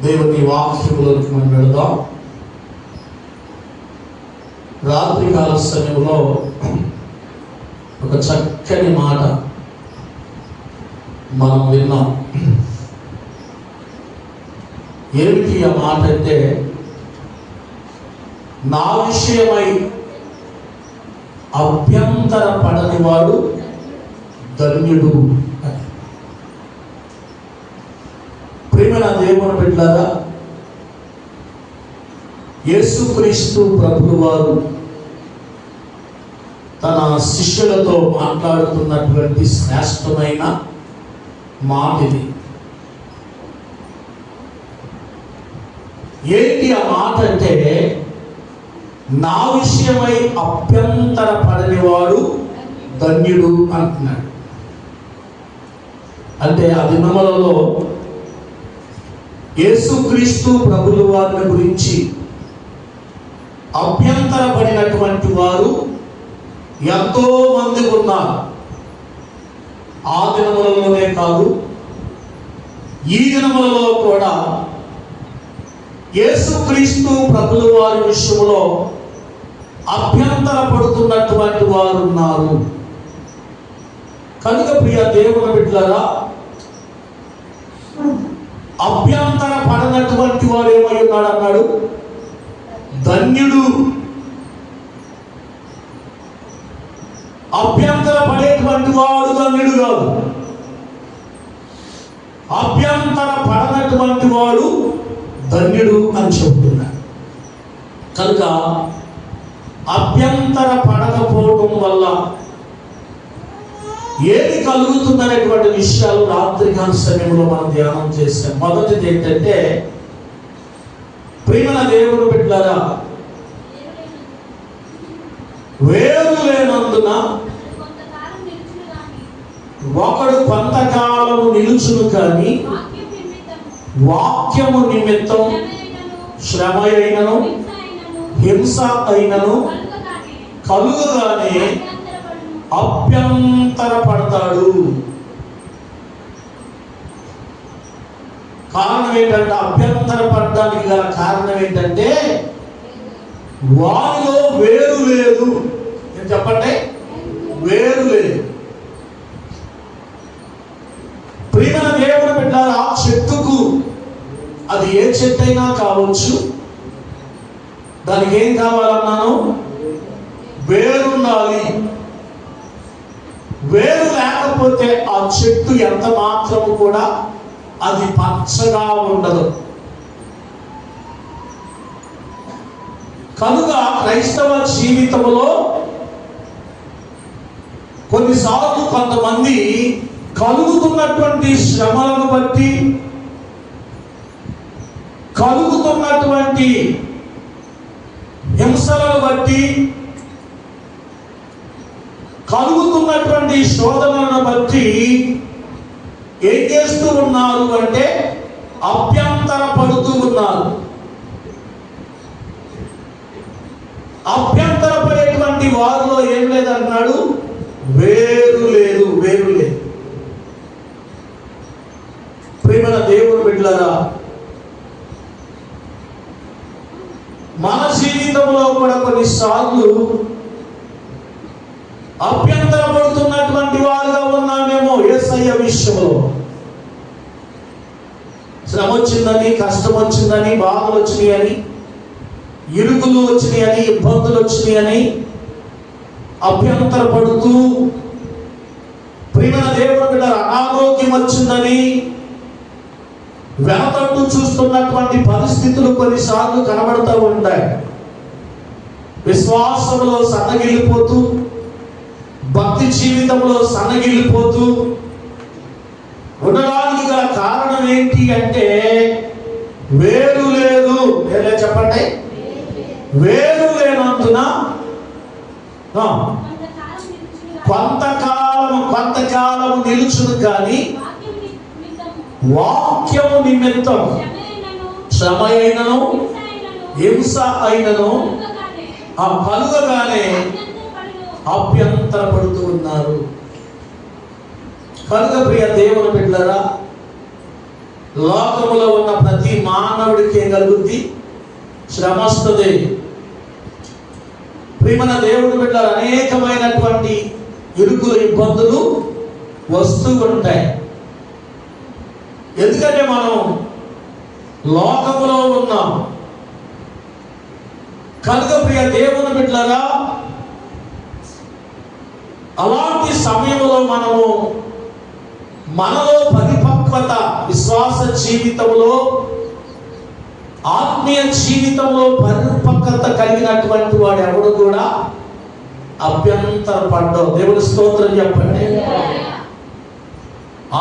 దేవుని వాక్యములోకి మనం వెళదాం. రాత్రికాల సమయంలో ఒక చక్కని మాట మనం విన్నాం. ఏమిటి ఆ మాట అంటే, నా విషయమై అభ్యంతర పడని వాడు ధన్యుడు. ప్రియమైన దేవుని బిడ్డలారా, యేసుక్రీస్తు ప్రభువు వారు తన శిష్యులతో మాట్లాడుతున్నటువంటి శ్రేష్టమైన మాట ఇది. ఏంటి ఆ మాట అంటే, నా విషయమై అభ్యంతర పడని వాడు ధన్యుడు అంటున్నాడు. అంటే ఆ దినములలో యేసుక్రీస్తు ప్రభువు వారిని గురించి అభ్యంతర పడినటువంటి వారు ఎంతో మంది ఉన్నారు. ఆ దినములలోనే కాదు, ఈ దినములలో కూడా యేసుక్రీస్తు ప్రభువు వారి విషయంలో అభ్యంతర పడుతున్నటువంటి వారు ఉన్నారు. కనుక ప్రియ దేవుని బిడ్డలారా, అభ్యంతర పడనటువంటి వాడు ఏమై ఉన్నాడు అన్నాడు, ధన్యుడు. అభ్యంతర పడేటువంటి వాడు ధన్యుడు కాదు, అభ్యంతర పడనటువంటి వాడు ధన్యుడు అని చెబుతున్నాడు. కనుక అభ్యంతర పడకపోవడం వల్ల ఏది కలుగుతుందనేటువంటి విషయాలు రాత్రికాల సమయంలో మనం ధ్యానం చేసాం. మొదటిది ఏంటంటే, ప్రియమైన దేవుని బిడ్డలారా, వేరు లేనందున ఒకడు కొంతకాలము నిలుచును కానీ వాక్యము నిమిత్తం శ్రమ అయినను హింస అయినను కలుగుగానే అభ్యంతర పడతాడు. కారణం ఏంటంటే, అభ్యంతర పడడానికి గల కారణం ఏంటంటే, వారిలో వేరు లేదు. నేను చెప్పండి, వేరు లేదు. ప్రియమైన దేవుని బిడ్డలారా, ఆ చెట్టుకు, అది ఏ చెట్టు అయినా కావచ్చు, దానికి ఏం కావాలన్నాను, వేరుండాలి. వేరు లేకపోతే ఆ చెట్టు ఎంత మాత్రము కూడా అది పచ్చగా ఉండదు. కనుక క్రైస్తవ జీవితంలో కొన్నిసార్లు కొంతమంది కలుగుతున్నటువంటి శ్రమలను బట్టి, కలుగుతున్నటువంటి హింసలను బట్టి, కలుగుతున్నటువంటి శోధనలను బట్టి ఏం చేస్తూ ఉన్నారు అంటే, అభ్యంతర పడుతూ ఉన్నారు. అభ్యంతర పడేటువంటి వారిలో ఏం లేదన్నాడు, వేరు లేదు, వేరు లేదు. ప్రియమైన దేవుని బిడ్డలారా, మన జీవితంలో కూడా కొన్నిసార్లు అభ్యంతర పడుతున్నటువంటి వారుగా ఉన్నామేమో. యేసయ్య విషయంలో శ్రమ వచ్చిందని, కష్టం వచ్చిందని, బాధలు వచ్చినాయని, ఇరుకులు వచ్చినాయని, ఇబ్బందులు వచ్చినాయని అభ్యంతర పడుతూ, ప్రియమైన దేవుని బిడ్డలారా, అనారోగ్యం వచ్చిందని వెనతట్టు చూస్తున్నటువంటి పరిస్థితులు కొన్నిసార్లు కనబడుతూ ఉంటాయి. విశ్వాసంలో సన్నగిల్లిపోతూ, భక్తి జీవితంలో సన్నగిల్లిపోతూ ఉండడానికి గల కారణం ఏంటి అంటే, వేరు లేదు. చెప్పండి, వేరు లేనందున కొంతకాలం నిలుచును కానీ వాక్యము నిమిత్తం శ్రమ అయినను హింస అయినను కలుగగానే అభ్యంతర పడుతూ ఉన్నారు. కనుక ప్రియ దేవుని బిడ్డలారా, లోకములో ఉన్న ప్రతి మానవ మానవుడికి ఏం కలుగుద్ది? శ్రమ వస్తుంది. ప్రియమైన దేవుడి బిడ్డలు, అనేకమైనటువంటి ఇరుకులు, ఇబ్బందులు వస్తూ ఉంటాయి. ఎందుకంటే మనం లోకములో ఉన్నాం కనుక ప్రియ దేవుని బిడ్డలారా, అలాంటి సమయంలో మనలో పరిపక్వత, విశ్వాస జీవితంలో, ఆత్మీయ జీవితంలో పరిపక్వత కలిగినటువంటి వాడు ఎవడు కూడా అభ్యంతరపడ్డావు. దేవుని స్తోత్రం చెప్పండి.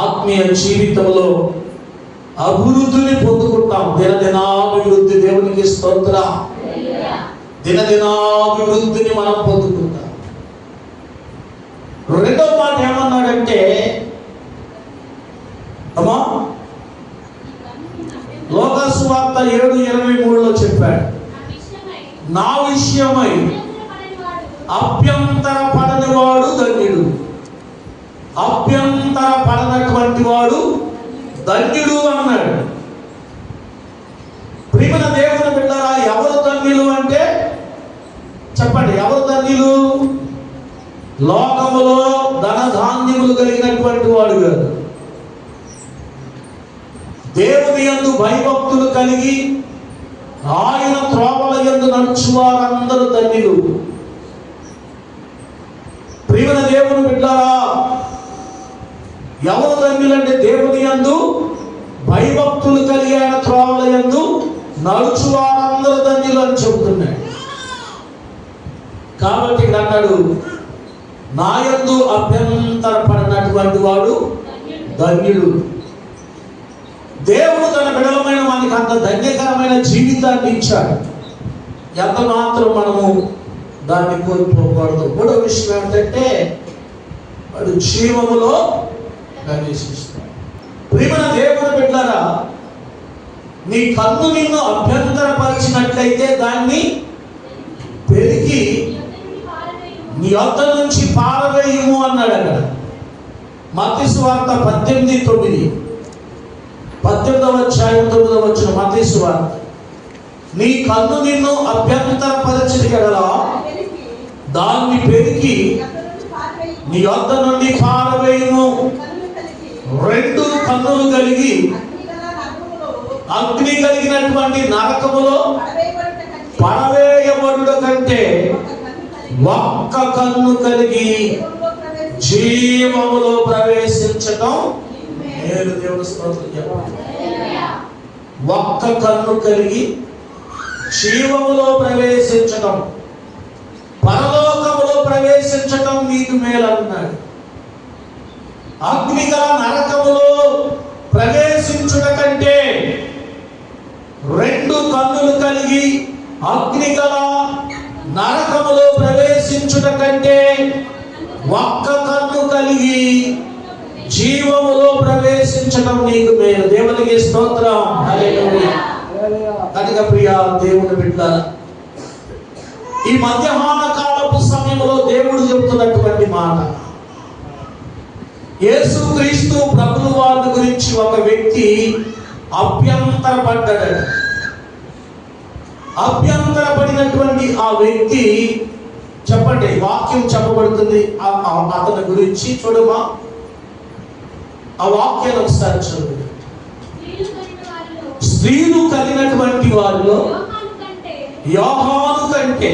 ఆత్మీయ జీవితంలో అభివృద్ధిని పొందుకుంటాం. దినదినాభివృద్ధి. దేవునికి స్తోత్రం. దినదినాభివృద్ధిని మనం పొందుకుంటాం. రెండవ మాట ఏమన్నాడంటే, అమ్మా లోకాసు వార్త 7:23 చెప్పాడు, నా విషయమై అభ్యంతర పడని వాడు ధన్యుడు. అభ్యంతర పడనటువంటి వాడు ధన్యుడు అన్నాడు. ప్రియమైన దేవుని బిడ్డలారా, ఎవరు ధన్యులు అంటే చెప్పండి, ఎవరు ధన్యులు? లోకములో ధనధాన్యములు కలిగినటువంటి వాడు కాదు. దేవుని యందు భయభక్తులు కలిగి ఆయన త్రోవల యందు నడుచు వారందరూ ధన్యులు. ప్రియమైన దేవుని బిడ్డలారా, ఎవరు ధన్యులంటే దేవుని యందు భయభక్తులు కలిగి ఆయన త్రోవల యందు నడుచు వారందరూ ధన్యులు అని చెబుతున్నాడు. కాబట్టి ఇక్కడ అన్నాడు, నా యందు అభ్యంతర పడినటువంటి వాడు ధన్యుడు. దేవుడు తన బిడలమైన మనకి అంత ధన్యకరమైన జీవితాన్ని ఇచ్చాడు. ఎంత మాత్రం మనము దాన్ని కోల్పోకూడదు. మూడో విషయం ఏంటంటే, వాడు జీవములో ప్రవేశిస్తాడు. ప్రియమైన దేవుని బిడ్డలారా, నీ కన్ను నిన్ను అభ్యంతరపరిచినట్లయితే దాన్ని పెరిగి నీ వద్ద నుంచి పారవేయము అన్నాడు. అక్కడ మత్తయి సువార్త 18:9, 18వ అధ్యాయం 9వ వచనం. మత్తయి సువార్త, నీ కన్ను నిన్ను అభ్యంతరపరచిన ఎడల దాన్ని పెరిగి నీ వద్ద నుండి పారవేయము. రెండు కన్నులు కలిగి అగ్ని కలిగినటువంటి నరకములో పడవేయబడుట కంటే ఒక్క కన్ను కలిగి జీవములో ప్రవేశించటం మేలు. దేవుని స్తోత్రం చెప్పండి. ఒక్క కన్ను కలిగి జీవములో ప్రవేశించటం, పరలోకములో ప్రవేశించటం నీకు మేలు అన్నాడు. అగ్నిగల నరకములో ప్రవేశించుట కంటే రెండు కన్నులు కలిగి అగ్నిగల నరకములో ప్రవేశించుట కంటే ఒక్క కన్ను కలిగి జీవములో ప్రవేశించడం నీకు మేలు. దేవునికి స్తోత్రం. హల్లెలూయా. కనుక ప్రియా దేవుని బిడ్డలారా, ఈ మధ్యాహ్న కాలపు సమయంలో దేవుడు చెబుతున్నటువంటి మాట, యేసుక్రీస్తు ప్రభువు వారి గురించి ఒక వ్యక్తి అభ్యంతరపడ్డాడు. అభ్యంతరపడినటువంటి ఆ వ్యక్తి, చెప్పండి, వాక్యం చెప్పబడుతుంది అతని గురించి. చూడమా ఆ వాక్యాన్ని ఒకసారి చదువు. స్త్రీలు కలిగినటువంటి వారిలో యోహాను కంటే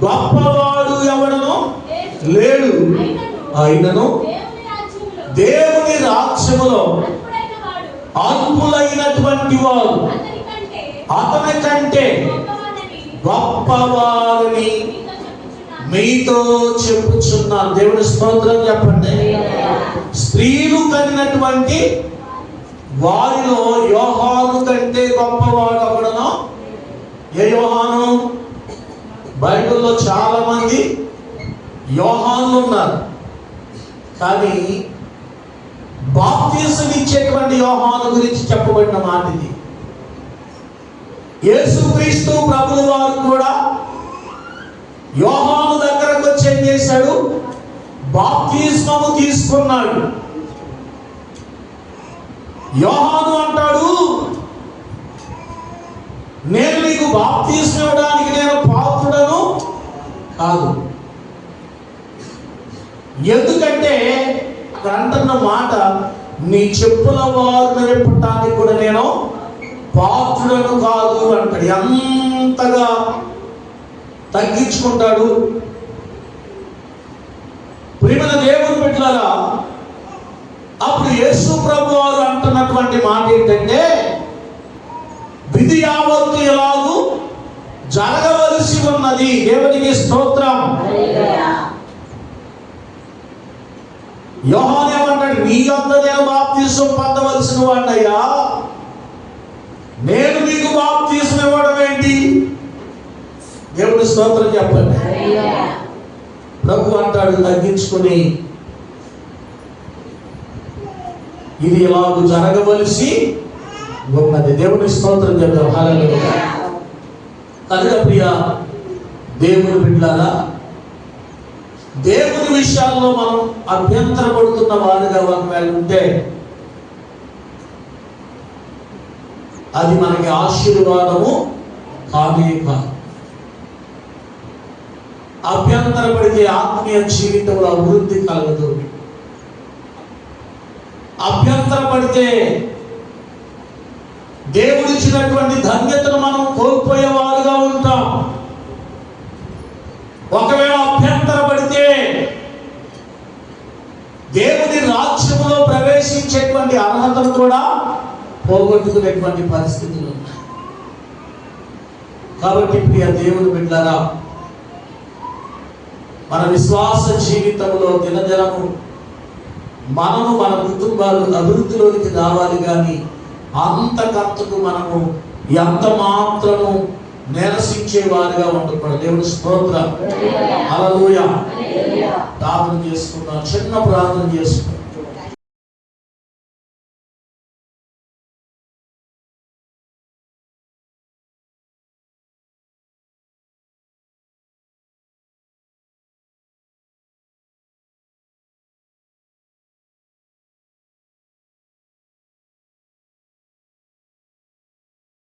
గొప్పవాడు ఎవడనో లేడు. అయినను దేవుని రాజ్యములో అల్పులైనటువంటి వారు అతని కంటే గొప్పవారిని మీతో చెప్పుచున్నాను. దేవుని స్తోత్రం చెప్పండి. స్త్రీలు కలిగినటువంటి వారిలో యోహాను కంటే గొప్పవాడు ఎవడనో. ఏ యోహాను? బైబిల్లో చాలా మంది యోహానులు ఉన్నారు, కానీ బాప్తిసం ఇచ్చేటువంటి యోహాను గురించి చెప్పబడిన మాట ఇది. యేసుక్రీస్తు ప్రభువు వారు కూడా యోహాను దగ్గరకు వచ్చి ఏం చేశాడు? బాప్తిస్మము తీసుకున్నాడు. యోహాను అంటాడు, బాప్తిస్మం ఇవ్వడానికి నేను పాత్రుడను కాదు. ఎందుకంటే అక్కడ అంటున్న మాట, నీ చెప్పుల వారు నిలపటానికి కూడా నేను పాత్రుడను కాదు అంటాడు. ఎంతగా తగ్గించుకుంటాడు. ప్రియమైన దేవుని బిడ్డలారా, అప్పుడు యేసు ప్రభు వారు అంటున్నటువంటి మాట ఏంటంటే, విధి యావత్తు ఎలాగూ జరగవలసి ఉన్నది. దేవునికి స్తోత్రం. యోహాను ఏమంటాడు, నీ యొద్ద నేను బాప్తిసం పొందవలసిన వాడినయ్యా, నేను నీకు బాప్తిసం ఇవ్వడం ఏంటి? దేవుడి స్తోత్రం చెప్పండి. ప్రభు అంటాడు, తగ్గించుకొని ఇది ఇలాగ జరగవలసి ఉన్నది. దేవుని స్తోత్రం చెప్తాం. హల్లెలూయా. కనుక ప్రియ దేవుని బిడ్డలారా, దేవుని విషయాల్లో మనం అభ్యంతరపడుతున్న వారుగా ఒకవేళ ఉంటే అది మనకి ఆశీర్వాదము కానే కాదు. అభ్యంతరపడితే ఆత్మీయ జీవితంలో అభివృద్ధి కలగదు. అభ్యంతరపడితే దేవుడిచ్చినటువంటి ధన్యతను మనం కోల్పోయేవారుగా ఉంటాం. ఒకవేళ అభ్యంతరపడితే దేవుని రాజ్యములో ప్రవేశించేటువంటి అర్హతను కూడా పోగొట్టుకునేటువంటి పరిస్థితులు ఉన్నాయి. కాబట్టి ప్రియ దేవుని బిడ్డలారా, మన విశ్వాస జీవితంలో దినదినము మనము మన కుటుంబాలు అభివృద్ధిలోనికి రావాలి. కానీ అంతకంతకు మనము ఎంత మాత్రము నిరసించే వారిగా ఉండకూడదు. దేవుని స్తోత్రం. హల్లెలూయా. ప్రార్థన చేసుకుందాం. చిన్న ప్రార్థన చేసుకుందాం.